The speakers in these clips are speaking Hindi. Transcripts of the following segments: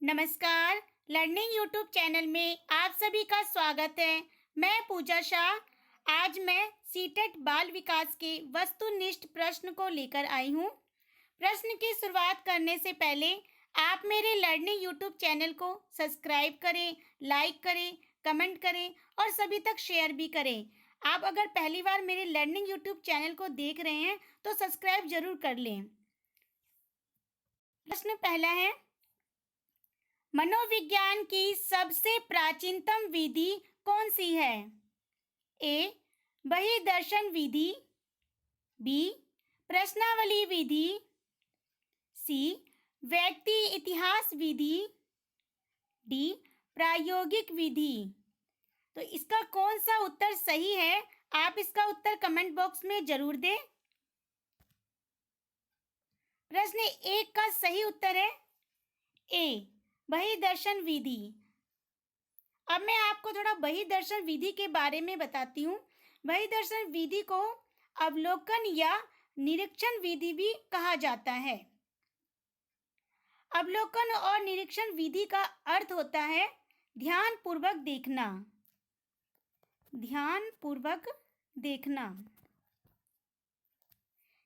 नमस्कार। लर्निंग यूट्यूब चैनल में आप सभी का स्वागत है। मैं पूजा शाह। आज मैं सीटेट बाल विकास के वस्तुनिष्ठ प्रश्न को लेकर आई हूँ। प्रश्न की शुरुआत करने से पहले आप मेरे लर्निंग यूट्यूब चैनल को सब्सक्राइब करें, लाइक करें, कमेंट करें और सभी तक शेयर भी करें। आप अगर पहली बार मेरे लर्निंग यूट्यूब चैनल को देख रहे हैं तो सब्सक्राइब जरूर कर लें। प्रश्न पहला है, मनोविज्ञान की सबसे प्राचीनतम विधि कौन सी है? ए. बहिर्दर्शन विधि, बी. प्रश्नावली विधि, सी. व्यक्ति इतिहास विधि, डी. प्रायोगिक विधि। तो इसका कौन सा उत्तर सही है? आप इसका उत्तर कमेंट बॉक्स में जरूर दें। प्रश्न 1 का सही उत्तर है ए. बहिर्दर्शन विधि। अब मैं आपको थोड़ा बहिर्दर्शन विधि के बारे में बताती हूँ। बहिर्दर्शन विधि को अवलोकन या निरीक्षण विधि भी कहा जाता है। अवलोकन और निरीक्षण विधि का अर्थ होता है ध्यानपूर्वक देखना। ध्यानपूर्वक देखना।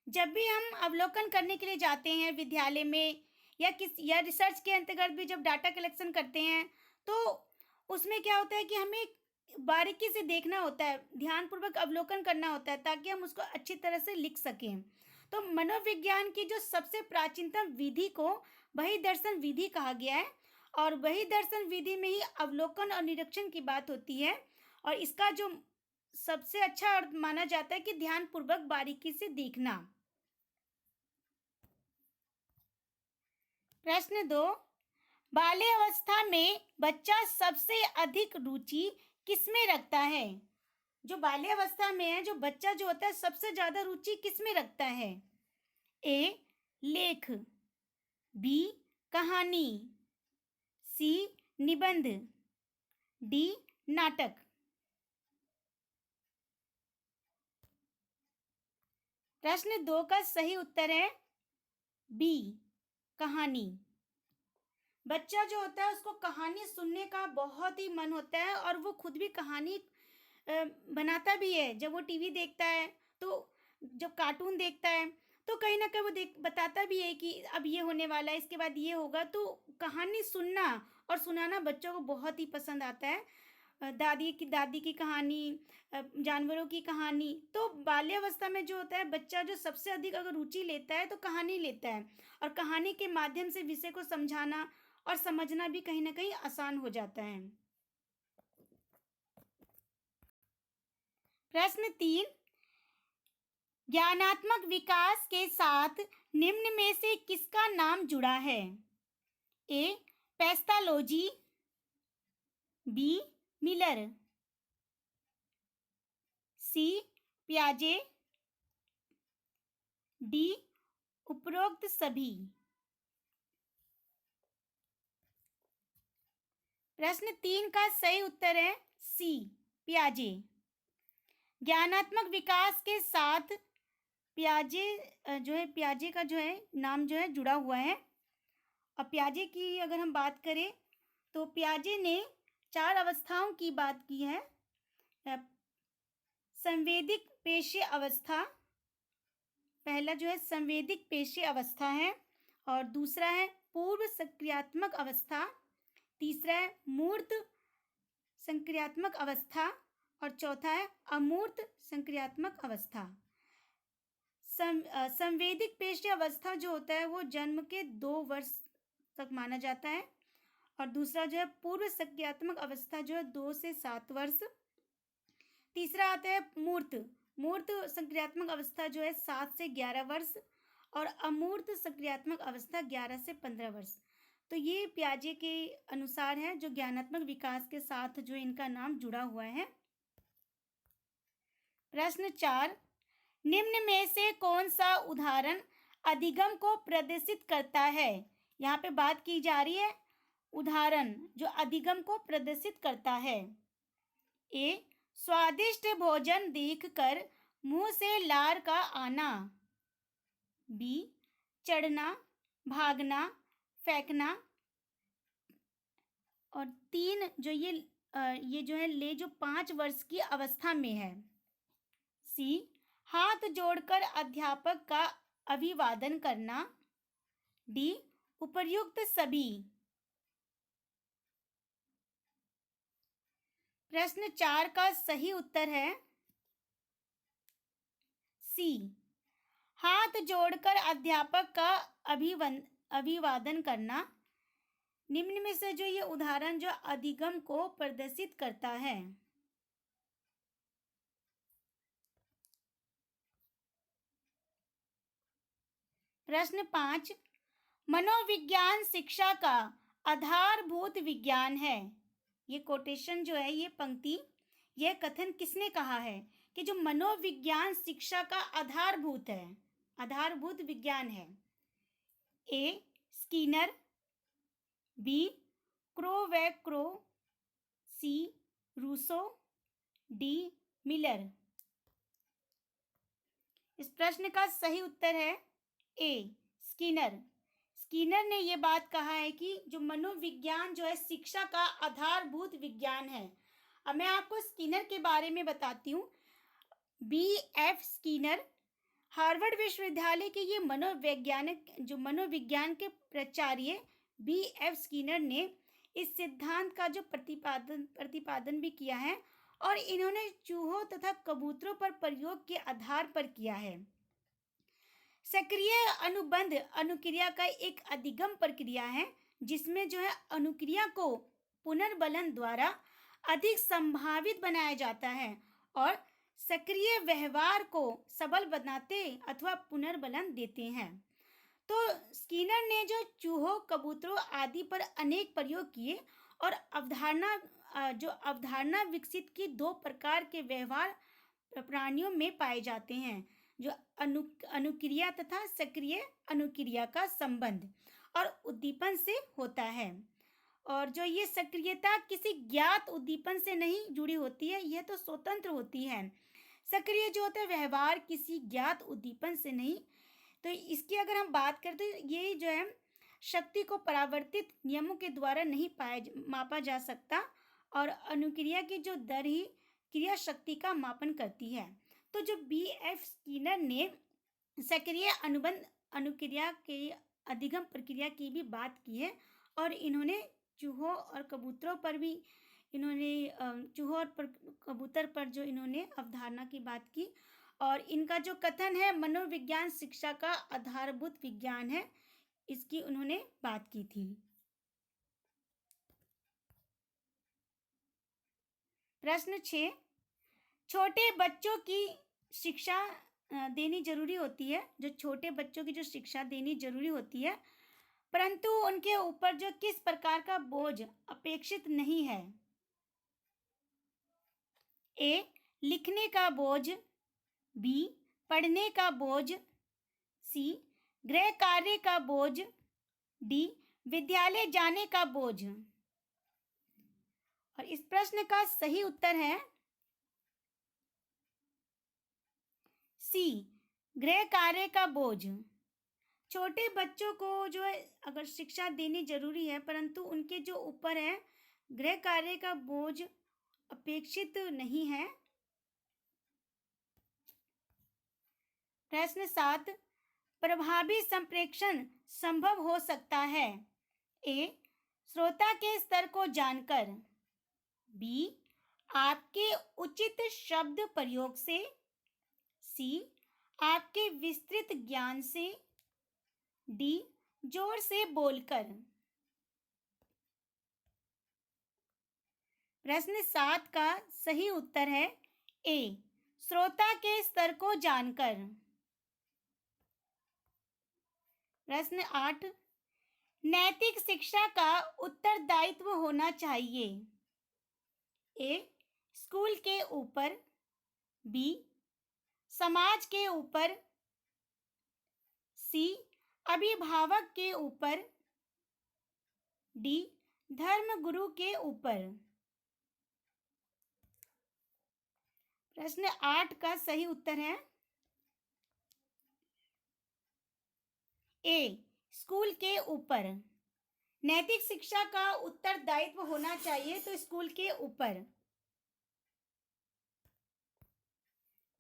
जब भी हम अवलोकन करने के लिए जाते हैं विद्यालय में या रिसर्च के अंतर्गत भी जब डाटा कलेक्शन करते हैं तो उसमें क्या होता है कि हमें बारीकी से देखना होता है, ध्यानपूर्वक अवलोकन करना होता है ताकि हम उसको अच्छी तरह से लिख सकें। तो मनोविज्ञान की जो सबसे प्राचीनतम विधि को बहिर्दर्शन विधि कहा गया है और बहिर्दर्शन विधि में ही अवलोकन और निरीक्षण की बात होती है और इसका जो सबसे अच्छा अर्थ माना जाता है कि ध्यानपूर्वक बारीकी से देखना। प्रश्न 2, बाल्यावस्था में बच्चा सबसे अधिक रुचि किसमें रखता है? जो बाल्यावस्था में है, जो बच्चा जो होता है सबसे ज्यादा रुचि किसमें रखता है? ए. लेख, बी. कहानी, सी. निबंध, डी. नाटक। प्रश्न 2 का सही उत्तर है बी. कहानी। बच्चा जो होता है उसको कहानी सुनने का बहुत ही मन होता है और वो खुद भी कहानी बनाता भी है। जब वो टीवी देखता है तो जब कार्टून देखता है तो कहीं ना कहीं वो बताता भी है कि अब ये होने वाला है, इसके बाद ये होगा। तो कहानी सुनना और सुनाना बच्चों को बहुत ही पसंद आता है। दादी की कहानी, जानवरों की कहानी। तो बाल्यावस्था में जो होता है बच्चा जो सबसे अधिक अगर रुचि लेता है तो कहानी लेता है और कहानी के माध्यम से विषय को समझाना और समझना भी कहीं ना कहीं आसान हो जाता है। प्रश्न 3, ज्ञानात्मक विकास के साथ निम्न में से किसका नाम जुड़ा है? ए. Pestalozzi, B. मिलर, सी. पियाजे, डी. उपरोक्त सभी। प्रश्न 3 का सही उत्तर है सी. पियाजे। ज्ञानात्मक विकास के साथ पियाजे पियाजे का जो है नाम जो है जुड़ा हुआ है। और पियाजे की अगर हम बात करें तो पियाजे ने 4 अवस्थाओं की बात की है। संवेदिक पेशीय अवस्था, पहला जो है संवेदिक पेशीय अवस्था है और दूसरा है पूर्व सक्रियात्मक अवस्था, तीसरा है मूर्त संक्रियात्मक अवस्था और चौथा है अमूर्त संक्रियात्मक अवस्था। संवेदिक पेशीय अवस्था जो होता है वो जन्म के 2 वर्ष तक माना जाता है और दूसरा जो है पूर्व सक्रियात्मक अवस्था जो है 2 से 7 वर्ष। तीसरा आता है मूर्त सक्रियात्मक अवस्था जो है 7 से 11 वर्ष और अमूर्त सक्रियात्मक अवस्था 11 से 15 वर्ष। तो ये पियाजे के अनुसार है जो ज्ञानात्मक विकास के साथ जो इनका नाम जुड़ा हुआ है। प्रश्न 4, निम्न में से कौन सा उदाहरण अधिगम को प्रदर्शित करता है? यहाँ पे बात की जा रही है उदाहरण जो अधिगम को प्रदर्शित करता है। ए. स्वादिष्ट भोजन देखकर मुंह से लार का आना, बी. चढ़ना, भागना, फेंकना, और 3 जो ये जो है ले जो 5 वर्ष की अवस्था में है। सी, हाथ जोड़कर अध्यापक का अभिवादन करना। डी, उपर्युक्त सभी। प्रश्न 4 का सही उत्तर है सी, हाथ जोड़कर अध्यापक का अभिवादन करना। निम्न में से जो ये उदाहरण जो अधिगम को प्रदर्शित करता है। प्रश्न 5, मनोविज्ञान शिक्षा का आधारभूत विज्ञान है। ये कोटेशन जो है, ये पंक्ति, यह कथन किसने कहा है कि जो मनोविज्ञान शिक्षा का आधारभूत है, आधारभूत विज्ञान है। A, Skinner. B, Crow. C, Rousseau. D, Miller. इस प्रश्न का सही उत्तर है ए, स्किनर। स्किनर ने ये बात कहा है कि जो मनोविज्ञान जो है शिक्षा का आधारभूत विज्ञान है। अब मैं आपको स्किनर के बारे में बताती हूँ। B.F. स्किनर हार्वर्ड विश्वविद्यालय के ये मनोविज्ञान के प्राचार्य B.F. स्किनर ने इस सिद्धांत का जो प्रतिपादन भी किया है और इन्होंने चूहों तथा कबूतरों पर प्रयोग के आधार पर किया है। सक्रिय अनुबंध अनुक्रिया का एक अधिगम प्रक्रिया है जिसमें जो है अनुक्रिया को पुनर्बलन द्वारा अधिक संभावित बनाया जाता है और सक्रिय व्यवहार को सबल बनाते अथवा पुनर्बलन देते हैं। तो स्किनर ने जो चूहों, कबूतरों आदि पर अनेक प्रयोग किए और अवधारणा विकसित की 2 प्रकार के व्यवहार प्राणियों में पाए जाते हैं, जो अनुक्रिया तथा सक्रिय अनुक्रिया का संबंध और उद्दीपन से होता है। और जो ये सक्रियता किसी ज्ञात उद्दीपन से नहीं जुड़ी होती है, यह तो स्वतंत्र होती है। सक्रिय जो होता है व्यवहार किसी ज्ञात उद्दीपन से नहीं। तो इसकी अगर हम बात करें तो ये जो है शक्ति को परावर्तित नियमों के द्वारा नहीं मापा जा सकता और अनुक्रिया की जो दर ही क्रिया शक्ति का मापन करती है। तो जो B.F. स्किनर ने सक्रिय अनुबंध अनुक्रिया के अधिगम प्रक्रिया की भी बात की है और इन्होंने चूहों और कबूतरों पर भी चूहों और कबूतर पर जो इन्होंने अवधारणा की बात की और इनका जो कथन है मनोविज्ञान शिक्षा का आधारभूत विज्ञान है, इसकी उन्होंने बात की थी। प्रश्न 6, छोटे बच्चों की शिक्षा देनी जरूरी होती है। जो छोटे बच्चों की जो शिक्षा देनी जरूरी होती है, परंतु उनके ऊपर जो किस प्रकार का बोझ अपेक्षित नहीं है। ए, लिखने का बोझ। बी, पढ़ने का बोझ। सी, गृह कार्य का बोझ। डी, विद्यालय जाने का बोझ। और इस प्रश्न का सही उत्तर है सी, गृह कार्य का बोझ। छोटे बच्चों को जो है अगर शिक्षा देनी जरूरी है, परंतु उनके जो ऊपर है गृह कार्य का बोझ अपेक्षित नहीं है। प्रश्न 7, प्रभावी संप्रेषण संभव हो सकता है। ए, श्रोता के स्तर को जानकर। बी, आपके उचित शब्द प्रयोग से। सी, आपके विस्तृत ज्ञान से। डी, जोर से बोलकर। प्रश्न 7 का सही उत्तर है ए, श्रोता के स्तर को जानकर। प्रश्न 8, नैतिक शिक्षा का उत्तरदायित्व होना चाहिए। ए, स्कूल के ऊपर। बी, समाज के ऊपर। सी, अभिभावक के ऊपर। डी, धर्म गुरु के ऊपर। प्रश्न 8 का सही उत्तर है ए, स्कूल के ऊपर। नैतिक शिक्षा का उत्तरदायित्व होना चाहिए तो स्कूल के ऊपर।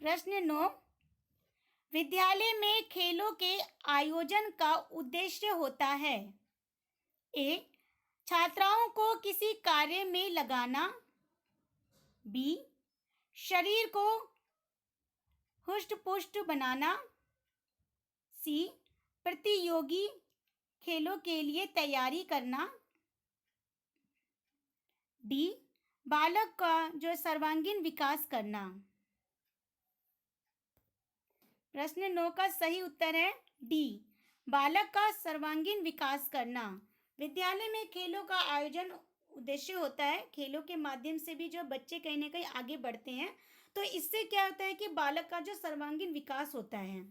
प्रश्न 9, विद्यालय में खेलों के आयोजन का उद्देश्य होता है। ए, छात्राओं को किसी कार्य में लगाना। बी, शरीर को हुष्ट पुष्ट बनाना। सी, प्रतियोगी खेलों के लिए तैयारी करना। डी, बालक का जो सर्वांगीण विकास करना। प्रश्न 9 का सही उत्तर है डी, बालक का सर्वांगीण विकास करना। विद्यालय में खेलों का आयोजन उद्देश्य होता है, खेलों के माध्यम से भी जो बच्चे कहीं ना कहीं आगे बढ़ते हैं, तो इससे क्या होता है कि बालक का जो सर्वांगीण विकास होता है।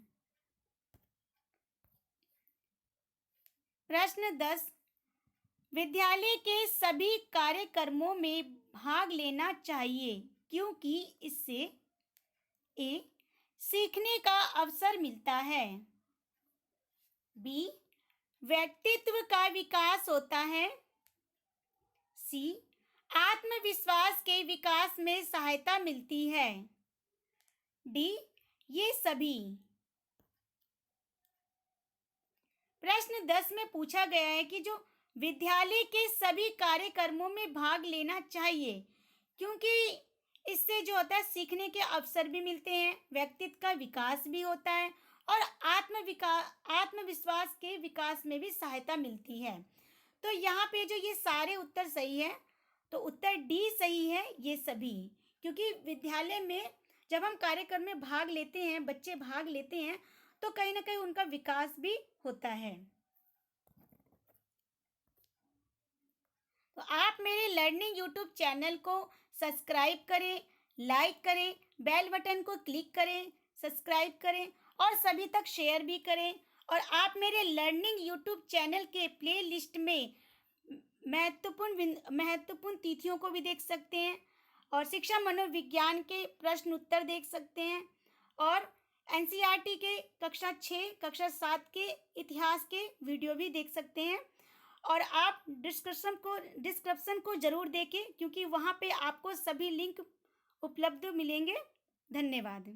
प्रश्न 10, विद्यालय के सभी कार्यक्रमों में भाग लेना चाहिए क्योंकि इससे ए, सीखने का अवसर मिलता है। बी, व्यक्तित्व का विकास होता है। सी, आत्मविश्वास के विकास में सहायता मिलती है। डी, ये सभी। प्रश्न 10 में पूछा गया है कि जो विद्यालय के सभी कार्यक्रमों में भाग लेना चाहिए क्योंकि इससे जो होता है सीखने के अवसर भी मिलते हैं, व्यक्तित्व का विकास भी होता है और आत्मविश्वास के विकास में भी सहायता मिलती है। तो यहाँ पे जो ये सारे उत्तर सही है, तो उत्तर डी सही है, ये सभी। क्योंकि विद्यालय में जब हम कार्यक्रम में भाग लेते हैं, बच्चे भाग लेते हैं, तो कहीं ना कहीं उनका विकास भी होता है। तो आप मेरे लर्निंग यूट्यूब चैनल को सब्सक्राइब करें, लाइक करें, बेल बटन को क्लिक करें, सब्सक्राइब करें और सभी तक शेयर भी करें। और आप मेरे लर्निंग यूट्यूब चैनल के प्ले लिस्ट में महत्वपूर्ण तिथियों को भी देख सकते हैं और शिक्षा मनोविज्ञान के प्रश्न उत्तर देख सकते हैं और एनसीईआरटी के कक्षा 6, कक्षा 7 के इतिहास के वीडियो भी देख सकते हैं। और आप डिस्क्रिप्शन को जरूर देखें क्योंकि वहाँ पे आपको सभी लिंक उपलब्ध मिलेंगे। धन्यवाद।